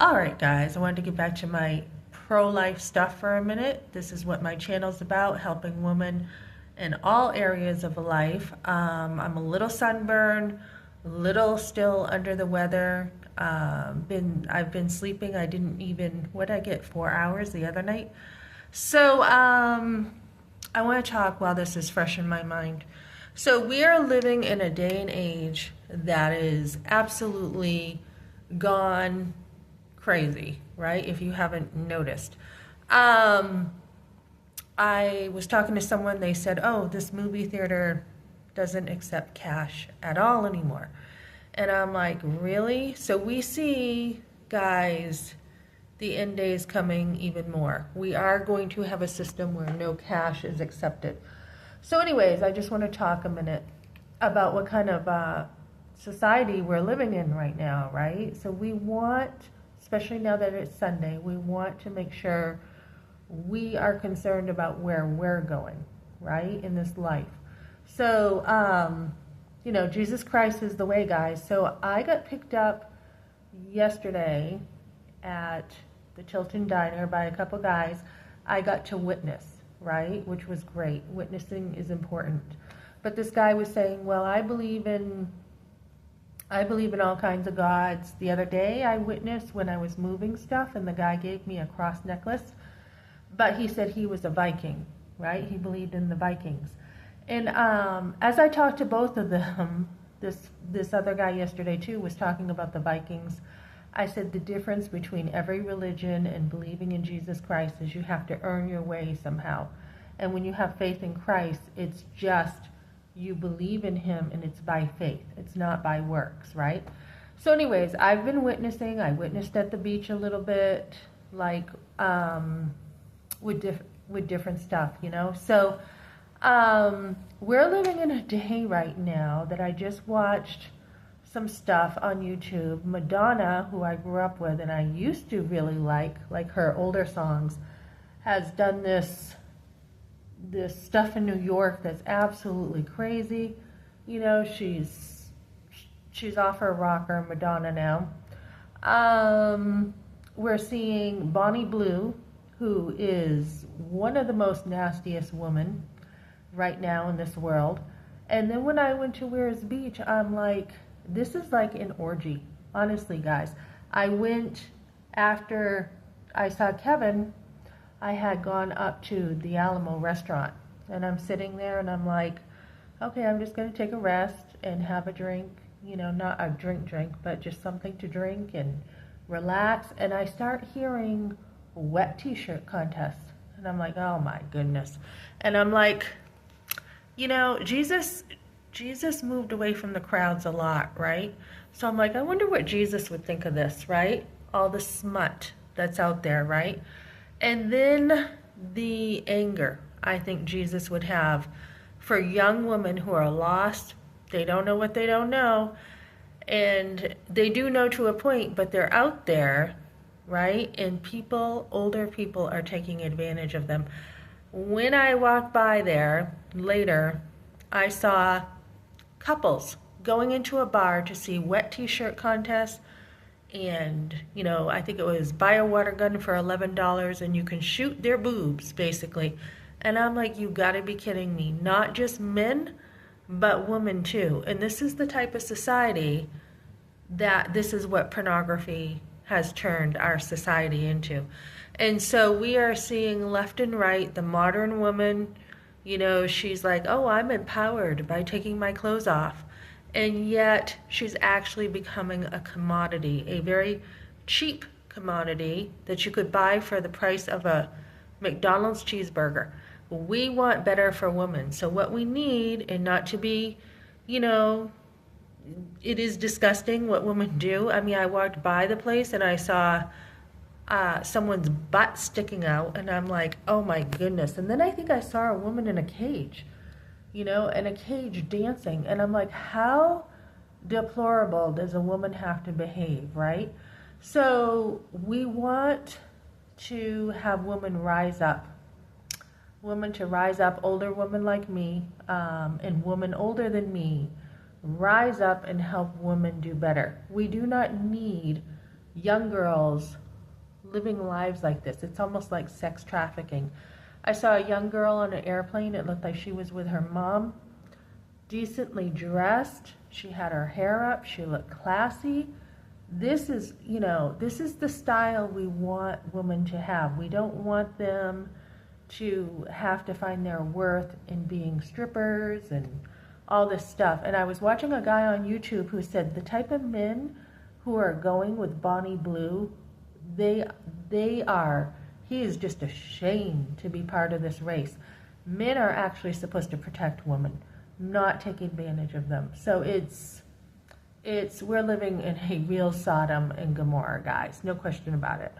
All right, guys, I wanted to get back to my pro-life stuff for a minute. This is what my channel's about, helping women in all areas of life. I'm a little sunburned, little still under the weather. I've been sleeping. I didn't even, what did I get, 4 hours the other night? So I want to talk while this is fresh in my mind. So we are living in a day and age that is absolutely gone crazy, right? If you haven't noticed. I was talking to someone, they said, oh, this movie theater doesn't accept cash at all anymore. And I'm like, really? So we see, guys, the end days coming even more. We are going to have a system where no cash is accepted. So anyways, I just want to talk a minute about what kind of society we're living in right now, right? So we want, especially now that it's Sunday, we want to make sure we are concerned about where we're going, right, in this life. So, Jesus Christ is the way, guys. So I got picked up yesterday at the Tilton Diner by a couple guys. I got to witness, right, which was great. Witnessing is important. But this guy was saying, well, I believe in all kinds of gods. The other day I witnessed when I was moving stuff and the guy gave me a cross necklace, but he said he was a Viking, right? He believed in the Vikings. And as I talked to both of them, this other guy yesterday too was talking about the Vikings. I said the difference between every religion and believing in Jesus Christ is you have to earn your way somehow. And when you have faith in Christ, it's just you believe in him and it's by faith. It's not by works, right? So anyways, I've been witnessing. I witnessed at the beach a little bit, like with different stuff, So we're living in a day right now that I just watched some stuff on YouTube. Madonna, who I grew up with and I used to really like her older songs, has done this stuff in New York that's absolutely crazy. She's off her rocker, Madonna now. We're seeing Bonnie Blue, who is one of the most nastiest women right now in this world. And then when I went to Weirs Beach, I'm like, this is like an orgy. Honestly, guys. I went after I saw Kevin. I had gone up to the Alamo restaurant. And I'm sitting there and I'm like, okay, I'm just going to take a rest and have a drink. Not a drink, but just something to drink and relax. And I start hearing wet t-shirt contest. And I'm like, oh my goodness. And I'm like, Jesus moved away from the crowds a lot, right? So I'm like, I wonder what Jesus would think of this, right? All the smut that's out there, right? And then the anger I think Jesus would have for young women who are lost. They don't know what they don't know. And they do know to a point, but they're out there, right? And older people are taking advantage of them. When I walked by there later, I saw couples going into a bar to see wet t-shirt contests. And, I think it was buy a water gun for $11 and you can shoot their boobs, basically. And I'm like, you gotta be kidding me. Not just men, but women too. And this is the type of society this is what pornography has turned our society into. And so we are seeing left and right, the modern woman, she's like, oh, I'm empowered by taking my clothes off. And yet she's actually becoming a commodity, a very cheap commodity that you could buy for the price of a McDonald's cheeseburger. We want better for women. So what we need, and not to be, it is disgusting what women do. I mean, I walked by the place and I saw someone's butt sticking out and I'm like, oh my goodness. And then I think I saw a woman in a cage. In a cage dancing. And I'm like, how deplorable does a woman have to behave, right? So we want to have women rise up. Women to rise up, older women like me, and women older than me, rise up and help women do better. We do not need young girls living lives like this. It's almost like sex trafficking. I saw a young girl on an airplane. It looked like she was with her mom, decently dressed. She had her hair up. She looked classy. This is, this is the style we want women to have. We don't want them to have to find their worth in being strippers and all this stuff. And I was watching a guy on YouTube who said the type of men who are going with Bonnie Blue, he is just ashamed to be part of this race. Men are actually supposed to protect women, not take advantage of them. So we're living in a real Sodom and Gomorrah, guys. No question about it.